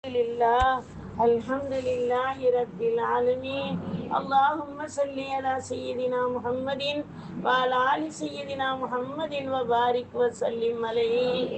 لله الحمد لله رب العالمين. اللهم صل على سيدنا محمد وعلى آل سيدنا محمد وبارك وسلم عليه.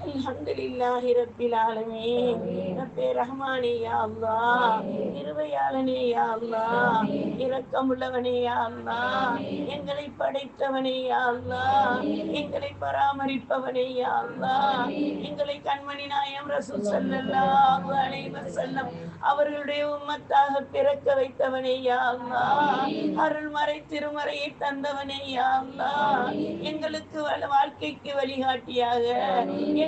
அல்ஹம்துலில்லாஹி ரப்பில் ஆலமீன். ரப்பே ரஹ்மானே யா அல்லாஹ், கிருபையாளனே யா அல்லாஹ், இரக்கமுள்ளவனே யா அல்லாஹ், எங்களை படைத்தவனே யா அல்லாஹ், எங்களை பராமரிப்பவனே யா அல்லாஹ், எங்களை கண்மணி நாயம் ரசூல் ஸல்லல்லாஹு அலைஹி வஸல்லம் அவர்களுடைய உம்மத்தாக பிறக்க வைத்தவனே யா அல்லாஹ், அருள்மறை திருமறையை தந்தவனே யா அல்லாஹ், எங்களுக்கு வாழ்க்கைக்கு வழிகாட்டியாக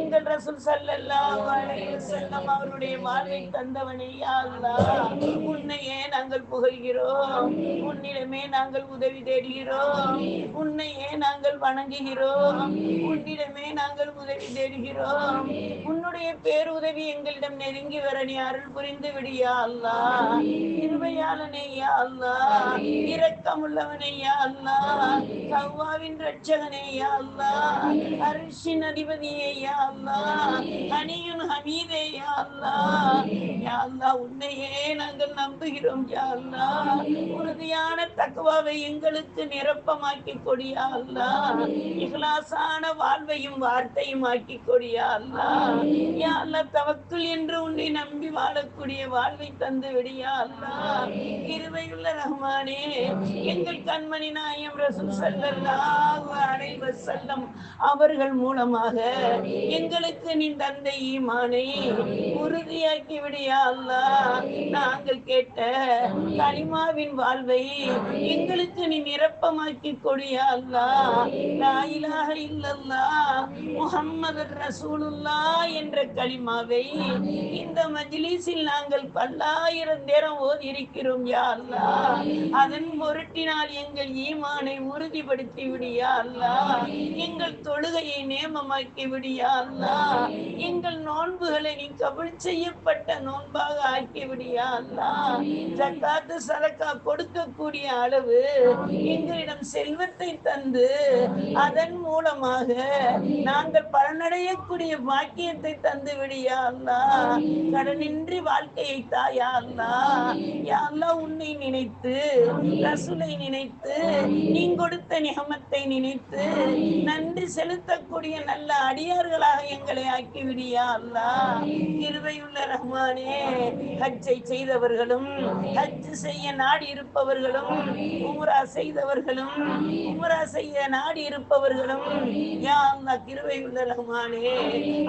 எங்கள் ரசூல் ஸல்லல்லாஹு அலைஹி வஸல்லம் அவருடைய வாழ்வை தந்தவனே யா அல்லாஹ், உன்னையே நாங்கள் புகழ்கிறோம், உன்னிடமே நாங்கள் உதவி தேடுகிறோம், உன்னையே நாங்கள் வணங்குகிறோம், உன்னிடமே நாங்கள் உதவி தேடுகிறோம். உன்னுடைய பேருதவி எங்களிடம் நெருங்கி வர நீ அருள் புரிந்து விடியா அல்லாஹ். கிருபையாளனே யா அல்லாஹ், இரக்கமுள்ளவனே யா அல்லாஹ், கவ்வாவின் ரட்சகனே யா அல்லாஹ், அரிசின் அதிபதியே யா அல்லாஹ், கனியுன் ஹமீதே யா அல்லாஹ். யா அல்லாஹ், உன்னையே நாங்கள் நம்புகிறோம் யா அல்லாஹ். உறுதியான தக்வாவை எங்களுக்கு நிரப்பமாக்கி கொடியா அல்லாஹ். இஹ்லாஸான வாழ்வையும் வார்த்தையும் ஆக்கி கொடியா அல்லாஹ். யா அல்லாஹ், தவக்குல் என்று உன்னை நம்பி வாழக்கூடிய வாழ்வை தந்து விடியா அல்லாஹ். கிருபையுள்ள ரஹ்மானே, எங்கள் கண்மணி நாயம் ரசூல் ஸல்லல்லாஹு அலைஹி வஸல்லம் அவர்கள் மூலமாக எங்களுக்கு நீ தந்த ஈமானை உறுதியாக்கி விடியா அல்லாஹ். நாங்கள் கேட்ட கலிமாவின் வாழ்வை எங்களுக்கு நீ நிரப்பமாக்கி கொடியா அல்லாஹ். லா இலாஹ இல்லல்லாஹ் முஹம்மதுர் ரசூலுல்லாஹ் என்ற கலிமாவை இந்த மஜ்லிஸில் நாங்கள் பல்லாயிரம் நேரம் ஓதி இருக்கிறோம் யா அல்லாஹ். அதன் பொருட்டினால் எங்கள் ஈமானை உறுதிப்படுத்தி விடியா அல்லாஹ். எங்கள் தொழுகையை நேமமாக்கி விடியா அல்லாஹ். எங்கள் நோன்புகளை நீ கபூல் செய்யப்பட்ட நோன்பாக ஆக்கி விடியா அல்லாஹ். ஜக்காத்து சதக்கா கொடுக்கக்கூடிய அளவு எங்களிடம் செல்வத்தை தந்து அதன் மூலமாக நாங்கள் பலனடையக்கூடிய பாக்கியத்தை தந்து விடியா அல்லாஹ். கடனின்றி வாழ்க்கையை தாயா அல்லாஹ். யா அல்லாஹ், உன்னை நினைத்து ரசூலை நினைத்து நீ கொடுத்த நிகமத்தை நினைத்து நன்றி செலுத்தக்கூடிய நல்ல அடியார்களாக எங்களை ஆக்கிவிடியா அல்லாஹ். கிருபையுள்ள ரஹ்மானே, ஹஜ்ஜை செய்தவர்களும் ஹஜ் செய்ய நாடி இருப்பவர்களும் உம்ரா செய்தவர்களும் உம்ரா செய்ய நாடி இருப்பவர்களும் யா அல்லாஹ், கிருபையுள்ள ரஹ்மானே,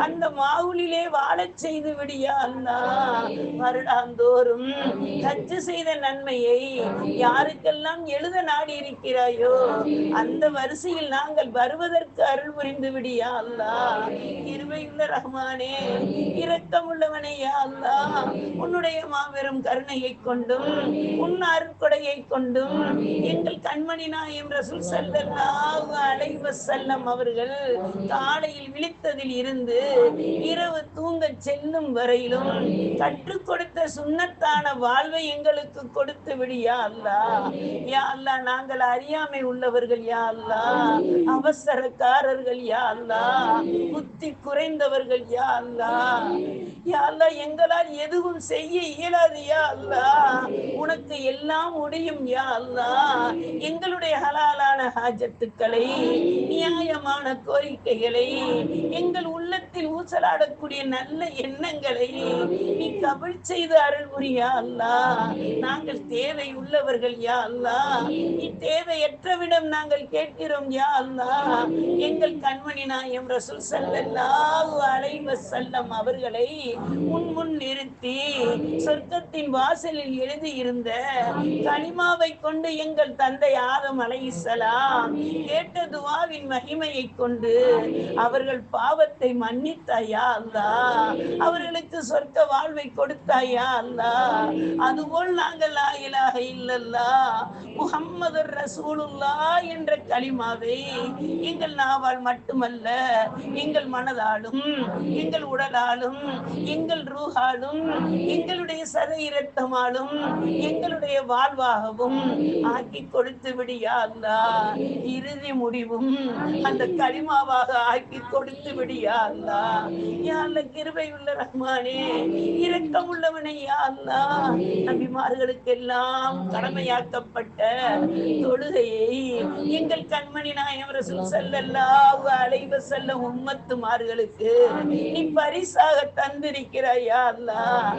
அந்த மாவுலிலே வாழச் செய்து விடியா அல்லாஹ். வருடாந்தோறும் ஹஜ் செய்த நன்மையை யாருக்கெல்லாம் எழுத நாடி இருக்கிறாயோ அந்த வரிசையில் நாங்கள் வருவதற்கு அருள் புரிந்து விடியா அல்லாஹ். கிருபையுள்ள ரஹ்மானே, இரக்கமுள்ளவனே யா அல்லாஹ், உன்னுடைய மாபெரும் கருணையை கொண்டும் உன் அருட்கொடையை கொண்டும் எங்கள் கண்மணி நாயம் ரசூல் ஸல்லல்லாஹு அலைஹி வஸல்லம் அவர்கள் காலையில் விழித்ததில் இருந்து இரவு தூங்க செல்லும் வரையிலும் கற்றுக் கொடுத்த சுன்னத்தான வாழ்வை எங்களுக்கு கொடுத்து விடியா அல்லாஹ். யா அல்லாஹ், நாங்கள் அறியாமை உள்ளவர்கள் யா அல்லாஹ், அவசரக்காரர்கள் யா அல்லாஹ், புத்தி குறைந்தவர்கள் யா அல்லாஹ். யா அல்லாஹ், எங்களால் எதுவும் செய்ய இயலாது யா அல்லாஹ். உனக்கு எல்லாம் முடியும் யா அல்லாஹ். எங்களுடைய ஹலாலான ஹாஜத்துக்களை, நியாயமான கோரிக்கைகளை, எங்கள் உள்ளத்தில் ஊசலாடக்கூடிய நல்ல எண்ணங்களை நீ கபூல் செய்து அருள் புரியா அல்லாஹ். நாங்கள் தேவை உள்ளவர்கள் யா அல்லாஹ். நீ தேவையற்றவிடம் நாங்கள் கேட்கிறோம் யா அல்லாஹ். எங்கள் கண்மணி நாயம் ரசூல் ஸல்லல்லாஹு அலைஹி வஸல்லம் அவர்களை முன் நிறுத்தி சொர்க்கத்தின் வாசலில் எழுதி இருந்த கலிமாவை கொண்டு எங்கள் தந்தை ஆதம் அலைஹிஸ்ஸலாம் கேட்ட துஆவின் மகிமையை கொண்டு அவர்கள் பாவத்தை மன்னித்தாயா அல்லாஹ். அவர்களுக்கு சொர்க்க வாழ்வை கொடுத்தாயா அல்லாஹ். அதுபோல் நாங்கள் லா இலாஹ இல்லல்லாஹ் முஹம்மதுர் ரசூலுல்லாஹ் என்ற கலிமாவை எங்கள் நாவால் மட்டுமல்ல எங்கள் மனதாலும் எங்கள் உடலாலும் எங்கள் ரூஹாலும் எங்களுடைய சரீரத்தமாலும் எங்களுடைய வாழ்வாகவும் ஆக்கி கொடுத்து விடியா அல்லாஹ். இறுதி முடிவும் அந்த களிமாவாக ஆக்கி கொடுத்து விடியா அல்லாஹ். யா அல்லாஹ் கிருபை உள்ள ரஹ்மானே, இரக்கம் உள்ளவனே யா அல்லாஹ். நபிமார்களுக்கெல்லாம் கடமையாக்கப்பட்ட தொழுகையை எங்கள் கண்மணி நாயகம் ரசூல் ஸல்லல்லாஹு அலைஹி வஸல்லம் உம்மத்துமார்களுக்கு நீ பரிசாக தந்திருக்கிறாய் யா அல்லாஹ்.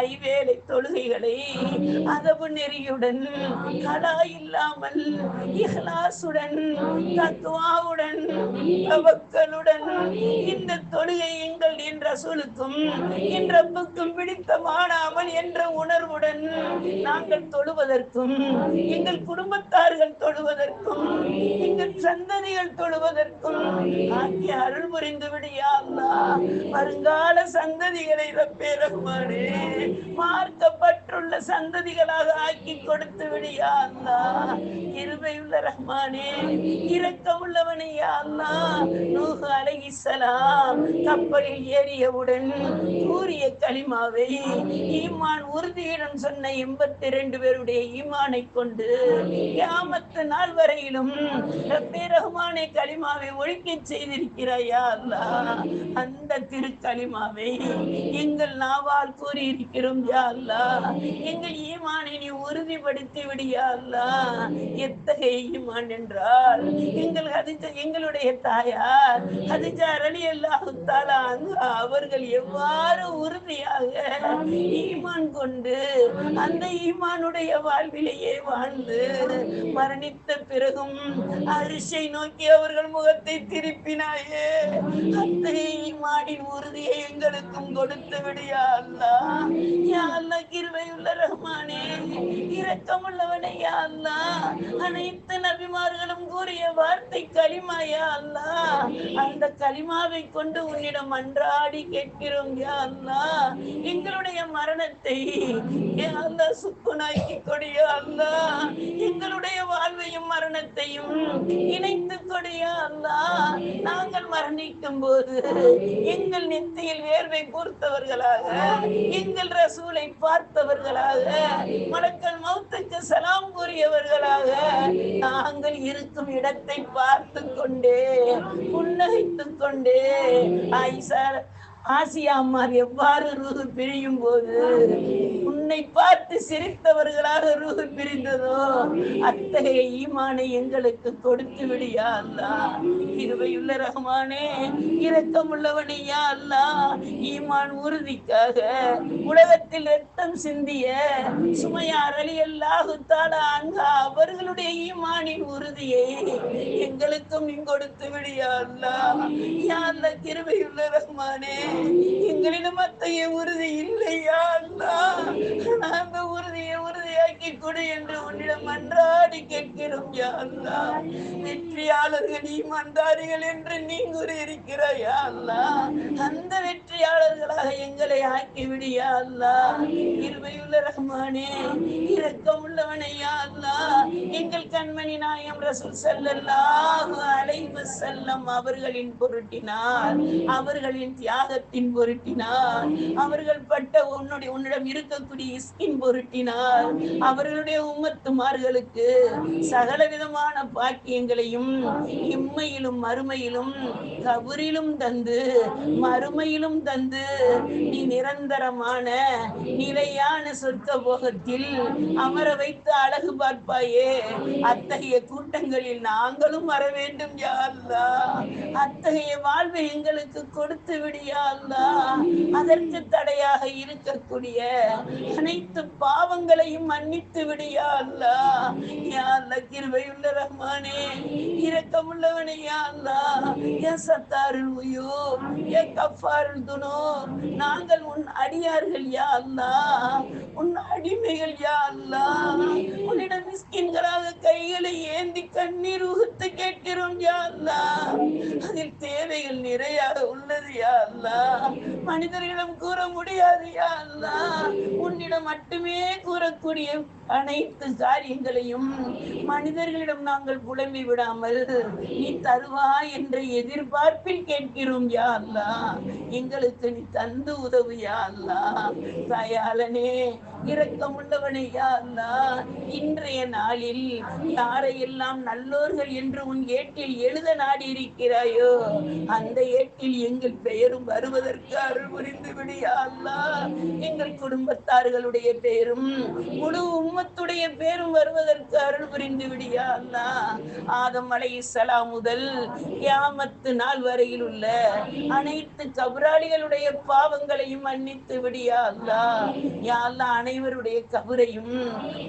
ஐவேளை தொழுகைகளை அதவு நெறியுடன் கலா இல்லாமல் இஹ்லாசுடன் தக்வாவுடன் தவக்கலுடன் இந்த தொழுகை எங்கள் என் ரசூலுக்கும் என் ரப்புக்கும் பிடித்தமான அமல் என்ற உணர்வுடன் நாங்கள் தொழுவதற்கும் எங்கள் குடும்பத்தார்கள் தொழுவதற்கும் எங்கள் சந்ததிகள் தொழுவதற்கும் ஆகிய அருள் புரிந்து விடியா அல்லாஹ். வருங்கால சந்ததிகளை ரப்பே ரஹ்மானே மார்க்கப்பட்டுள்ள சந்ததிகளாக ஆக்கி கொடுத்து விடியா அல்லாஹ். கிருபையுள்ள ரஹ்மானே, இரக்கம் உள்ளவனே யா அல்லாஹ். நூஹ் அலைஹிஸ்ஸலாம் கப்பலில் ஏறியவுடன் கூறிய கலிமாவை ஈமான் உறுதியுடன் சொன்ன 82 பேருடைய ஈமானை கொண்டு கியாமத் நாள் வரையிலும் ரப்பே ரஹ்மானே கலிமாவை ஒழிக்கச் செய்திருக்கிறாய் யா அல்லாஹ். அந்த திருக்கலிமாவை எங்கள் நாவால் கூறியிருக்கிறோம் யா அல்லாஹ். எங்கள் ஈமானை நீ உறுதிப்படுத்தி விடியா அல்லாஹ். எத்தகைய ஈமான் என்றால் எங்களுடைய தாயார் ஹதீஜா ரலியல்லாஹு தஆலா அன்ஹா அவர்கள் எவ்வாறு உறுதியாக ஈமான் கொண்டு அந்த ஈமானுடைய வாழ்விலேயே வாழ்ந்து மரணித்த பிறகும் அரிசை நோக்கி அவர்கள் முகத்தை திருப்பினாயே, அத்தகைய ஈமானின் உறுதியை எங்களுக்கும் கொடுத்து விடியா அல்லாஹ். யா அல்லாஹ் கிருபையுள்ள ரஹ்மானே, இரக்கமுள்ளவனே யா அல்லாஹ். அனைத்து நபிமார்களும் கூறிய வார்த்தை கலிமா யா அல்லாஹ். அந்த கலிமாவை கொண்டு உன்னிடம் அன்றாடி கேட்கிறோம் யா அல்லாஹ். எங்களுடைய மரணத்தை யா அல்லாஹ் சுக்குனாக்கி கொடியா அல்லாஹ். எங்களுடைய வாழ்வையும் மரணத்தையும் இணைத்து கொடியா அல்லாஹ். நாங்கள் மரணிக்கும் போது எங்கள் நெத்தியில் வேர்வை கூர்த்தவர்களாக, எங்கள் ரசூலை பார்த்தவர்களாக, மலக்கல் மௌத்துக்கு சலாம் கூறியவர்களாக நாங்கள் இருக்கும் இடத்தை பார்த்து கொண்டே புன்னகைத்துக் கொண்டே ஆசியா அம்மார் எவ்வாறு ரூஹு பிரியும் போது உன்னை பார்த்து சிரித்தவர்களாக ரூஹு பிரிந்ததோ அத்தகைய ஈமானை எங்களுக்கு கொடுத்து விடியா அல்லாஹ். கிருபையுள்ள ரஹ்மானே, இரக்கமுள்ளவனே யா அல்லாஹ். ஈமான் உறுதிக்காக உலகத்தில் ரத்தம் சிந்திய சுமையா ரலியல்லாஹு தஆலா அன்ஹா அவர்களுடைய ஈமானின் உறுதியை எங்களுக்கும் நீ கொடுத்து விடியா அல்லாஹ். யா அல்லாஹ் கிருபையுள்ள ரஹ்மானே, எங்களிடம் அத்தகைய உறுதி இல்லையா அல்லாஹ். அந்த உறுதியை உறுதியாக்கி கொடு என்று உன்னிடம் மன்றாடி கேட்கிறோம் யா அல்லாஹ். வெற்றியாளர்கள் ஈமான்தாரிகள் என்று நீ கூறியிருக்கிறாய் யா அல்லாஹ். அந்த வெற்றியாளர்களாக எங்களை ஆக்கி விடியா அல்லாஹ். கிருபையுள்ள ரஹ்மானே, இரக்கம் உள்ளவனே யா அல்லாஹ். எங்கள் கண்மணி நாயகம் ரசூல் ஸல்லல்லாஹு அலைஹி வஸல்லம் அவர்களின் பொருட்டினார், அவர்களின் தியாகத்தின் பொருட்டினார், அவர்கள் பட்ட உன்னிடம் இருக்கக்கூடிய இஸ்கின் பொருட்டினார், அவர்களுடைய உம்மத்துமார்களுக்கு சகல விதமான பாக்கியங்களையும் இம்மையிலும் மறுமையிலும் கபரிலும் தந்து மறுமையிலும் தந்து நீ நிரந்தரமான நிலையான சொர்க்க போகத்தில் அமர வைத்து அழகு பார்ப்பாயே. அத்தகைய கூட்டங்களில் நாங்களும் வர வேண்டும் யா அல்லாஹ். அத்தகைய வாழ்வை எங்களுக்கு கொடுத்து விடியா அல்லாஹ். அதற்கு தடையாக இருக்கக்கூடிய அனைத்து பாவங்களையும் மன்னித்து விடியா அல்லாஹ். யா அல்லாஹ் கிருபையுள்ள ரஹ்மானே, இரக்கமுள்ளவனே யா அல்லாஹ். யா சத்தாருல் உயூப், யா கஃபாருல் துனூப், நாங்கள் உன் அடியார்கள் யா அல்லாஹ், உன் அடிமைகள் யா அல்லாஹ். உன்னிடம் மிஸ்கின்களாக கைகளை ஏந்தி கண்ணீர் உகுத்து கேட்கிறோம் யா அல்லாஹ். அதில் தேவைகள் நிறையாக உள்ளது யா அல்லாஹ். மனிதர்களிடம் கூற முடியாது யா அல்லாஹ். உன்னிடம் மட்டுமே கூறக்கூடிய அனைத்து காரியங்களையும் மனிதர்களிடம் நாங்கள் புலம்பி விடாமல் நீ தருவா என்ற எதிர்பார்ப்பில் கேட்கிறோம் யா அல்லாஹ். எங்களுக்கு நீ தந்து உதவு யா அல்லாஹ். தயாளனே, இரக்கமுள்ளவனே யா அல்லாஹ். இன்றைய நாளில் யாரையெல்லாம் நல்லோர்கள் என்று உன் ஏட்டில் எழுத நாடி இருக்கிறாயோ அந்த ஏட்டில் எங்கள் பெயரும் வருவதற்கு அருள் புரிந்து விடு யா அல்லாஹ். எங்கள் குடும்பத்தார்களுடைய பெயரும் முழு உம்மத்துடைய பேரும் வருவதற்கு அருள் புரிந்து விடு யா அல்லாஹ். ஆதம் அலைஹிஸ்ஸலாம் முதல் கியாமத்து நாள் வரையில் உள்ள அனைத்து கபராளிகளுடைய பாவங்களையும் மன்னித்து விடு யா அல்லாஹ். யா அல்லாஹ், அனைவருடைய கபரையும்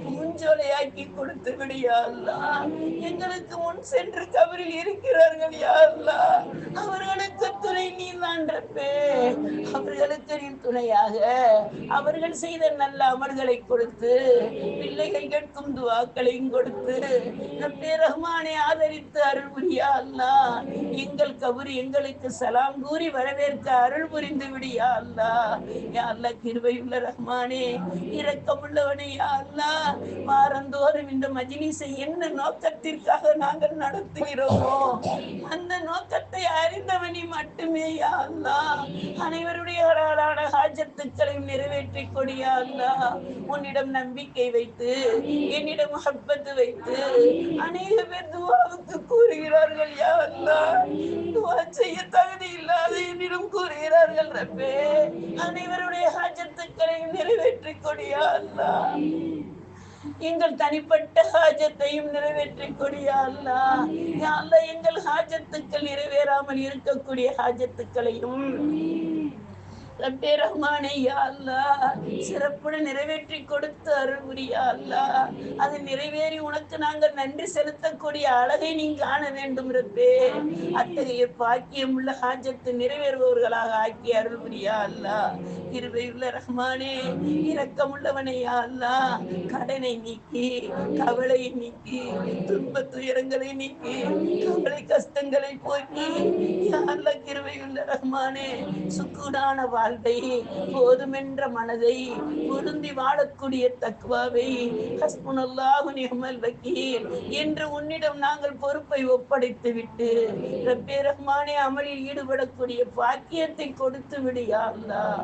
பூஞ்சோலையாக்கி கொடுத்து விடு யா அல்லாஹ். எங்களுக்கு முன் சென்று கபரில் இருக்கிறார்கள் யா அல்லாஹ். அவர்களுக்கு துணை நீ தான் ரப்பே. அவர்களுக்கு நீ துணையாக அவர்கள் செய்த நல்ல அமல்களை கொடுத்து பிள்ளைகள் கேட்கும் துவாக்களையும் கொடுத்து ரப்பே ரஹ்மானை ஆதரித்து அருள் புரியா அல்லாஹ். எங்கள் கபர் எங்களுக்கு சலாம் கூறி வரவேற்க அருள் புரிந்து விடு யா அல்லாஹ். யா அல்லாஹ், கிருபையுள்ள ரஹ்மானே, இரக்கமுள்ளவனே யா அல்லாஹ். வாரந்தோறும் இந்த மஜ்லிஸை என்ன நோக்கத்திற்காக நாங்கள் நடத்துகிறோமோ அந்த நோக்கத்தை அறிந்தவனி மட்டுமே யா அல்லாஹ். அனைவருடைய ஹலாலான ஹாஜத்துக்களையும் நிறைவேற்றி கொடியா அல்லாஹ். உன்னிடம் நம்பிக்கை வைத்து என்னிடம் முஹப்பத் வைத்து அநேக பேர் துவாவுக்கு கூறுகிறார்கள் யா அல்லாஹ். துவா செய்ய தகுதி இல்லாத என்னிடம் கூறுகிறார்கள் ரப்பே. அனைவருடைய ஹாஜத்துக்களையும் நிறைவேற்றி கொடியா அல்லாஹ். எங்கள் தனிப்பட்ட ஹாஜத்தையும் நிறைவேற்றி கொடியா அல்லாஹ். யா அல்லாஹ், எங்கள் ஹாஜத்துக்கள் நிறைவேறாமல் இருக்கக்கூடிய ஹாஜத்துக்களையும் ரப்பே ரஹ்மானே யா அல்லாஹ் சிறப்புடன் நிறைவேற்றி கொடுத்து அருள் புரியா அல்லாஹ். அது நிறைவேறி உனக்கு நாங்கள் நன்றி செலுத்தக்கூடிய அழகை நீ காண வேண்டும் ரப்பே. அத்தகைய பாக்கியம் உள்ள ஹாஜத்து நிறைவேறுபவர்களாக ஆக்கி அருள் புரியா அல்லாஹ். கிருபையுள்ள ரஹ்மானே, இரக்கமுள்ளவனே யா அல்லாஹ். கடனை நீக்கி, கவலையை நீக்கி, துன்ப துயரங்களை நீக்கி, கவலை கஷ்டங்களை போக்கி யா அல்லாஹ் கிருபையுள்ள ரஹ்மானே, சுக்கூடான வாழ்வை, போதுமென்ற மனதை, பொருந்தி வாழக்கூடிய தக்வாவை, ஹஸ்புனல்லாஹு நிஅமல் வக்கீல் என்று உன்னிடம் நாங்கள் பொறுப்பை ஒப்படைத்து விட்டு ரப்பே ரஹ்மானே அமலில் ஈடுபடக்கூடிய பாக்கியத்தை கொடுத்து விடு யா அல்லாஹ்.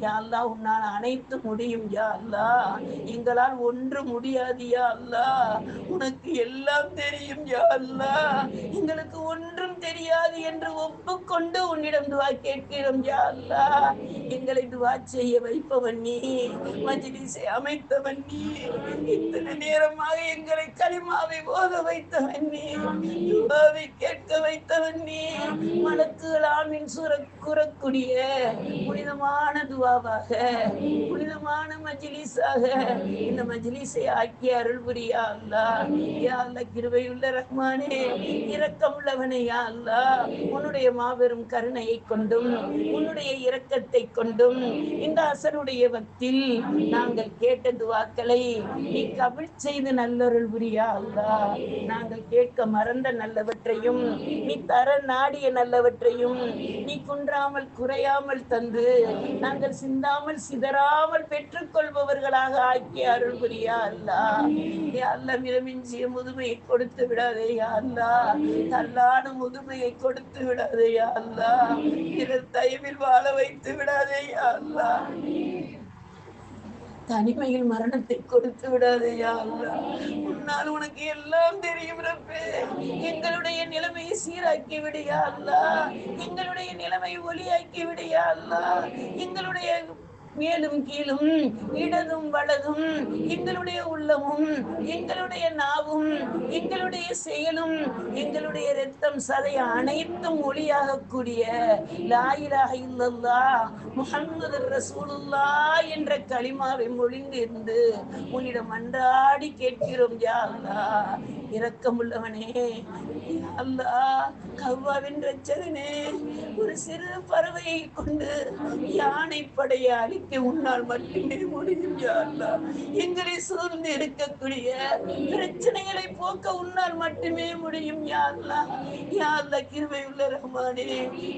யா அல்லாஹ், உன்னால் அனைத்து முடியும் யா அல்லாஹ். எங்களால் ஒன்று முடியாது யா அல்லாஹ். உனக்கு எல்லாம் தெரியும் யா அல்லாஹ். எங்களுக்கு ஒன்றும் தெரியாது என்று ஒப்புக்கொண்டு உன்னிடம் துவா கேட்கிறோம் யா அல்லாஹ். எங்களை துவா செய்ய வைப்பவன் நீ, மஜ்லிஸை அமைத்தவன் நீ, இத்தனை நேரமாக எங்களை கலிமாவை ஓத வைத்தவன் நீ, துவாவை கேட்க வைத்தவன் நீ. மலக்குகள் ஆமீன் கூறக்கூடிய புனிதமான துவாவாக, புனிதமான மஜ்லிஸாக இந்த மஜ்லிஸை ஆக்கி அருள் புரியா அல்லாஹ். யா அல்லாஹ், கிருபையுள்ள ரஹ்மானே, இரக்கமுள்ளவனே யா அல்லாஹ். உன்னுடைய மாபெரும் கருணையை கொண்டும் உன்னுடைய இரக்கத்தை கொண்டும் இந்த அசருடைய வக்தில் நாங்கள் கேட்ட துவாக்களை நீ கபில் செய்து நல்லொருள் புரியா அல்லாஹ். நாங்கள் கேட்க மறந்த நல்லவற்றையும் நீ தர நாடிய நல்லவற்றையும் நீ குன்றாமல் குறையாமல் தந்து நாங்கள் சிந்தாமல் சிதறாமல் பெற்றுக்கொள்பவர்களாக ஆக்கி அருள் புரியா அல்லாஹ். யா அல்லாஹ், மிதமிஞ்சிய முதுமையை கொடுத்து விடாதே யா அல்லாஹ். தள்ளான முதுமையை கொடுத்து விடாதே யா அல்லாஹ். பிறர் தயவில் வாழ வைத்து விடாதே யா அல்லாஹ். தனிமையில் மரணத்தை கொடுத்து விடாதே யா அல்லாஹ். உன்னால் உனக்கு எல்லாம் தெரியும் ரப்பே. எங்களுடைய நிலைமையை சீராக்கி விடு யா அல்லாஹ். எங்களுடைய நிலைமை ஒளியாக்கி விடு யா அல்லாஹ். எங்களுடைய மேலும் கீழும், இடதும் வலதும், எங்களுடைய உள்ளமும், எங்களுடைய நாவும், எங்களுடைய செயலும், எங்களுடைய இரத்தம் சதை அனைத்தும் ஒளியாகக்கூடிய லா இலாஹ இல்லல்லாஹ் முஹம்மது ரசூலுல்லாஹ் என்ற கலிமாவை மொழிந்து இருந்து உன்னிடம் அன்றாடி கேட்கிறோம் யா அல்லாஹ். இரக்கமுள்ளவனே, அல்லாஹ் கவ்வாவின் ரட்சகனே, ஒரு சிறு பறவையை கொண்டு யானை படையை அழிக்க உன்னால் மட்டுமே முடியும் யா அல்லாஹ். எங்களை சூழ்ந்து இருக்கக்கூடிய பிரச்சனைகளை போக்க உன்னால் மட்டுமே முடியும் யா அல்லாஹ். யா அல்லாஹ் கிருபையுள்ள ரஹ்மானே,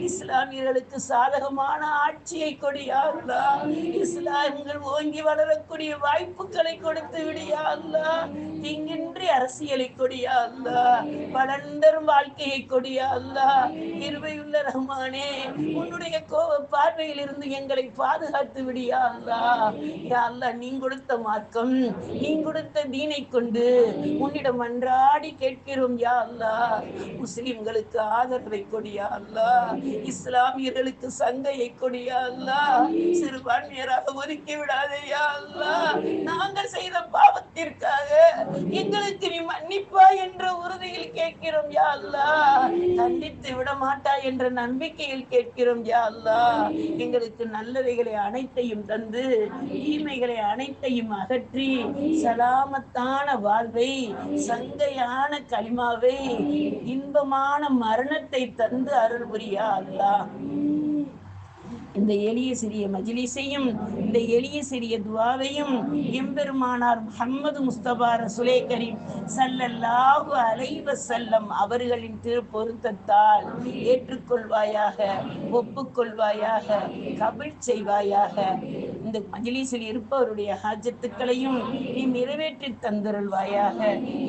இஸ்லாமியர்களுக்கு சாதகமான ஆட்சியை கொடு யா அல்லாஹ். இஸ்லாமியர்கள் ஓங்கி வளரக்கூடிய வாய்ப்புகளை கொடுத்து விடு யா அல்லாஹ். தீங்கின்றி அரசியலை கொடு யா அல்லாஹ். பலந்தரும் வாழ்க்கையை கொடு யா அல்லாஹ். கிருபையுள்ள ரஹ்மானே, உன்னுடைய கோப பார்வையில் இருந்து எங்களை பாதுகாத்து விடு யா அல்லாஹ். யா அல்லாஹ், நீ கொடுத்த மார்க்கம், நீ கொடுத்த தீனை கொண்டு உன்னிடம் அன்றாடி கேட்கிறோம் யா அல்லாஹ். முஸ்லிம்களுக்கு ஆதரவை கொடு யா அல்லாஹ். இஸ்லாமியர்களுக்கு சங்கையை கொடு யா அல்லாஹ். சிறுபான்மையராக ஒதுக்கி விடாதே யா அல்லாஹ். நாங்கள் செய்த பாவத்திற்காக எங்களுக்கு நீ மன்னிப்பா என்ற உறுதியில் கேட்கிறோம் யா அல்லாஹ். கண்டித்து விட மாட்டாய் என்ற நம்பிக்கையில் கேட்கிறோம் யா அல்லாஹ். எங்களுக்கு நல்லவைகளை அனைத்தையும் தந்து தீமைகளை அனைத்தையும் அகற்றி சலாமத்தான வாழ்வை, சங்கையான கலிமாவை, இன்பமான மரணத்தை தந்து அருள் புரியா அல்லாஹ். இந்த எளிய சிறிய மஜ்லிஸையும் இந்த எளிய சிறிய துவாவையும் எம்பெருமானார் முஹம்மது முஸ்தபா ரசூலே கரீம் ஸல்லல்லாஹு அலைஹி வஸல்லம் அவர்களின் திருப்பொருத்தத்தால் ஏற்றுக்கொள்வாயாக, ஒப்புக்கொள்வாயாக, கபூல் செய்வாயாக. இந்த மஜ்லிஸில் இருப்பவருடைய ஹாஜத்துக்களையும் நீ நிறைவேற்றி தந்தருள்வாயாக.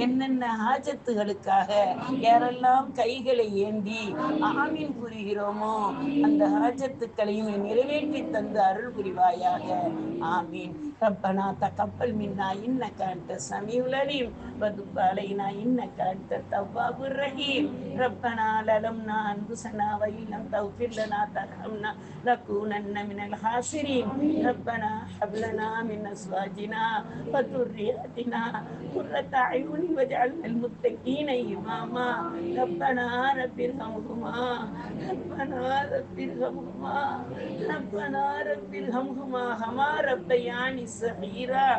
என்னென்ன ஹாஜத்துகளுக்காக யாரெல்லாம் கைகளை ஏந்தி ஆமீன் கூறுகிறோமோ அந்த ஹாஜத்துக்களையும் நிறைவேற்றி தந்து அருள் புரிவாயாக. ஆமீன். ரப்பனா தகப்பல் மின்னா இன்னக அன்த ஸமீஉல் அலீம் வதுப் அலைனா இன்னக அன்த தவ்வாபுர் ரஹீம். ரப்பனா லலம்னா அன்ஃபுஸனா வ இல்லம் தக்ஃபிர் லனா தர்ஹம்னா லகூனன்ன மினல் ஹாஸிரீன். ரப்பனா ஹப் லனா மின் அஸ்வாஜினா வ துர்ரியாத்தினா குர்ரத அயூன் வஜ்அல்னல் முத்தகீன இமாமா. ரப்பனா ரப்பிர்ஹம்ஹுமா ரப்பனா ரப்பிர்ஹம்ஹுமா ربنا رب ارحمهما كما ربياني صغيرا.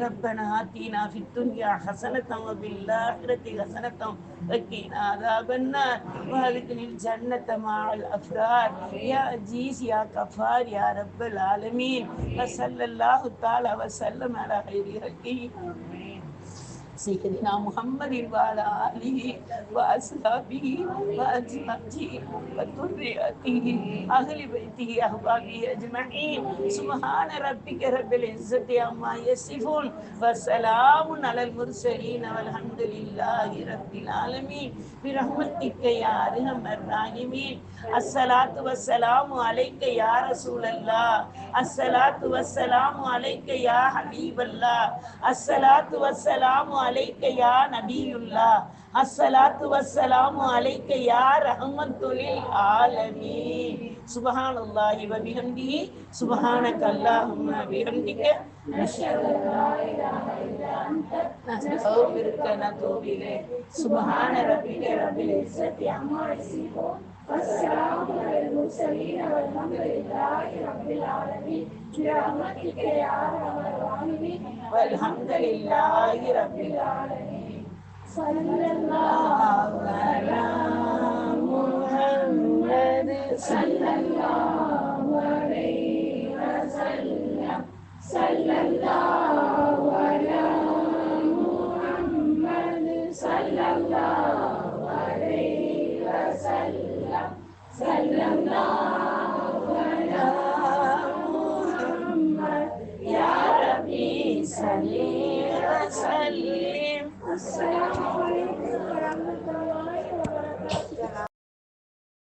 ربنا آتنا في الدنيا حسنة وفي الآخرة حسنة وقنا عذاب النار وادخلنا الجنة مع الأبرار يا عزيز يا غفار يا رب العالمين. وصلى الله تعالى وسلم على خير خلقه سيدنا محمد وعلى آله وأصحابه وأزواجه وذريته أهل بيته أحبابه أجمعين. سبحان ربك رب العزة عما يصفون وسلام على المرسلين والحمد لله رب العالمين برحمتك يا أرحم الراحمين. الصلاة والسلام عليك يا رسول الله. الصلاة والسلام عليك يا حبيب الله. الصلاة والسلام عليك يا نبي الله. الصلاة والسلام عليك يا رحمة للعالمين. سبحان الله وبحمده سبحانك اللهم وبحمدك نشهد أن لا إله إلا أنت نستغفرك ونتوب إليك. سبحان ربك رب العزة عما يصفون والسلام على المرسلين والحمد لله رب العالمين برحمتك يا أرحم الراحمين والحمد لله رب العالمين. صلى الله على محمد صلى الله عليه وسلم. صلى الله على محمد صلى الله عليه وسلم. صلى الله على محمد يا ربي صل وسلم. السلام عليكم ورحمة الله وبركاته.